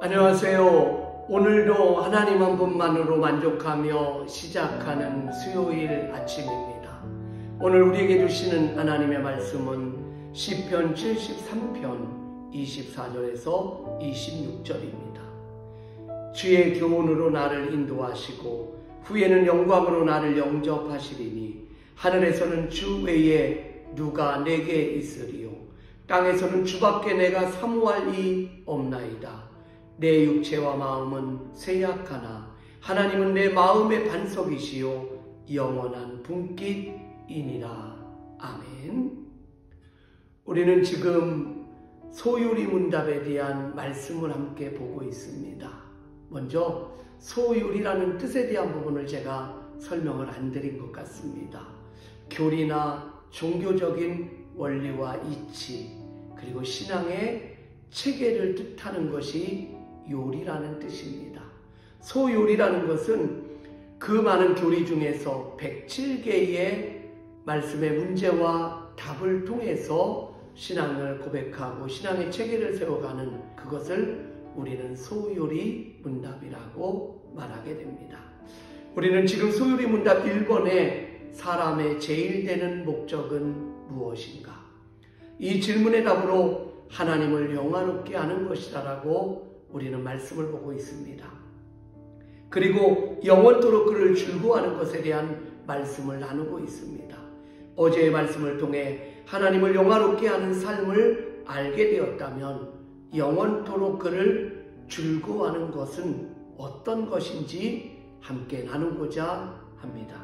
안녕하세요. 오늘도 하나님 한 분만으로 만족하며 시작하는 수요일 아침입니다. 오늘 우리에게 주시는 하나님의 말씀은 시편 73편 24절에서 26절입니다. 주의 교훈으로 나를 인도하시고 후에는 영광으로 나를 영접하시리니 하늘에서는 주 외에 누가 내게 있으리요 땅에서는 주밖에 내가 사모할 이 없나이다. 내 육체와 마음은 쇠약하나 하나님은 내 마음의 반석이시요 영원한 분깃이니라. 아멘. 우리는 지금 소유리 문답에 대한 말씀을 함께 보고 있습니다. 먼저 소유리라는 뜻에 대한 부분을 제가 설명을 안 드린 것 같습니다. 교리나 종교적인 원리와 이치, 그리고 신앙의 체계를 뜻하는 것이 요리라는 뜻입니다. 소요리라는 것은 그 많은 교리 중에서 107개의 말씀의 문제와 답을 통해서 신앙을 고백하고 신앙의 체계를 세워가는 그것을 우리는 소요리 문답이라고 말하게 됩니다. 우리는 지금 소요리 문답 1번에 사람의 제일 되는 목적은 무엇인가? 이 질문의 답으로 하나님을 영화롭게 하는 것이라고 우리는 말씀을 보고 있습니다. 그리고 영원토록 그를 즐거워하는 것에 대한 말씀을 나누고 있습니다. 어제의 말씀을 통해 하나님을 영화롭게 하는 삶을 알게 되었다면 영원토록 그를 즐거워하는 것은 어떤 것인지 함께 나누고자 합니다.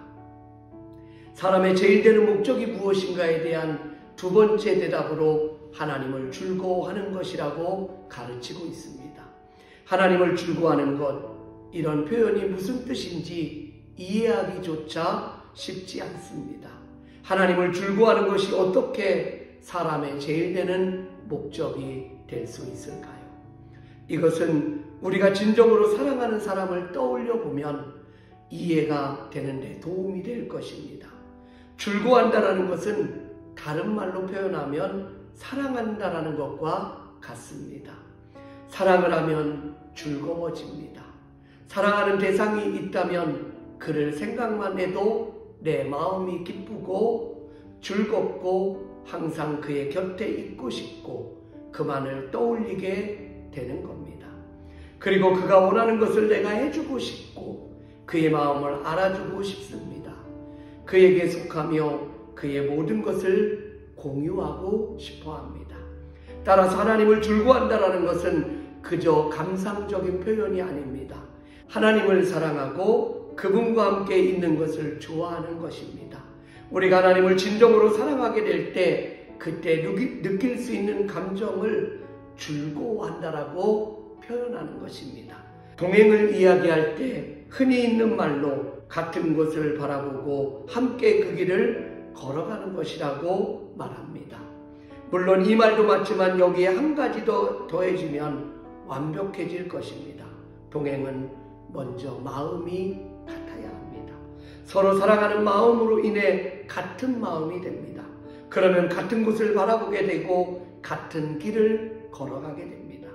사람의 제일 되는 목적이 무엇인가에 대한 두 번째 대답으로 하나님을 즐거워하는 것이라고 가르치고 있습니다. 하나님을 즐거워하는 것, 이런 표현이 무슨 뜻인지 이해하기조차 쉽지 않습니다. 하나님을 즐거워하는 것이 어떻게 사람의 제일 되는 목적이 될 수 있을까요? 이것은 우리가 진정으로 사랑하는 사람을 떠올려 보면 이해가 되는데 도움이 될 것입니다. 즐거워한다는 것은 다른 말로 표현하면 사랑한다라는 것과 같습니다. 사랑을 하면 즐거워집니다. 사랑하는 대상이 있다면 그를 생각만 해도 내 마음이 기쁘고 즐겁고 항상 그의 곁에 있고 싶고 그만을 떠올리게 되는 겁니다. 그리고 그가 원하는 것을 내가 해주고 싶고 그의 마음을 알아주고 싶습니다. 그에게 속하며 그의 모든 것을 공유하고 싶어 합니다. 따라서 하나님을 즐거워한다는 것은 그저 감상적인 표현이 아닙니다. 하나님을 사랑하고 그분과 함께 있는 것을 좋아하는 것입니다. 우리가 하나님을 진정으로 사랑하게 될 때 그때 느낄 수 있는 감정을 즐거워한다라고 표현하는 것입니다. 동행을 이야기할 때 흔히 있는 말로 같은 곳을 바라보고 함께 그 길을 걸어가는 것이라고 말합니다. 물론 이 말도 맞지만 여기에 한 가지 더 더해지면 완벽해질 것입니다. 동행은 먼저 마음이 같아야 합니다. 서로 사랑하는 마음으로 인해 같은 마음이 됩니다. 그러면 같은 곳을 바라보게 되고 같은 길을 걸어가게 됩니다.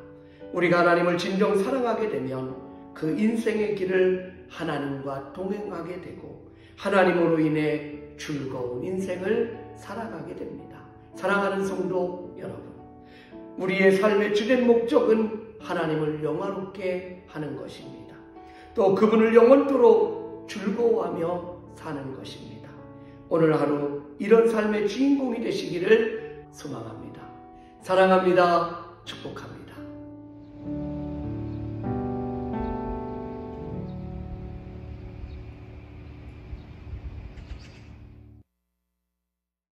우리가 하나님을 진정 사랑하게 되면 그 인생의 길을 하나님과 동행하게 되고 하나님으로 인해 즐거운 인생을 살아가게 됩니다. 사랑하는 성도 여러분, 우리의 삶의 주된 목적은 하나님을 영화롭게 하는 것입니다. 또 그분을 영원토록 즐거워하며 사는 것입니다. 오늘 하루 이런 삶의 주인공이 되시기를 소망합니다. 사랑합니다. 축복합니다.